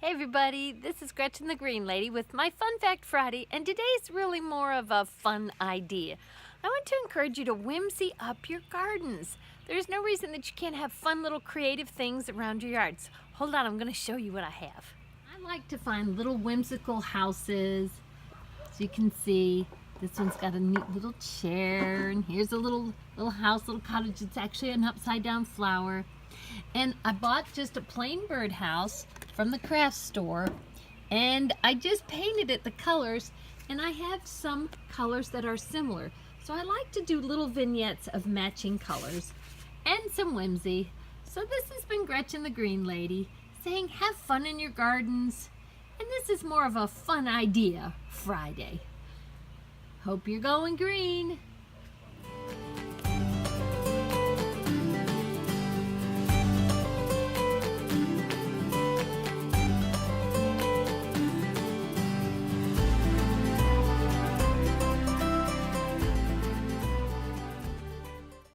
Hey everybody, this is Gretchen the Green Lady with my Fun Fact Friday, and today's really more of a fun idea. I want to encourage you to whimsy up your gardens. There's no reason that you can't have fun little creative things around your yards. Hold on, I'm going to show you what I have. I like to find little whimsical houses. As you can see, this one's got a neat little chair, and here's a little house, little cottage. It's actually an upside down flower. And I bought just a plain birdhouse from the craft store, and I just painted it the colors, and I have some colors that are similar. So I like to do little vignettes of matching colors and some whimsy. So this has been Gretchen the Green Lady saying have fun in your gardens, and this is more of a fun idea Friday. Hope you're going green.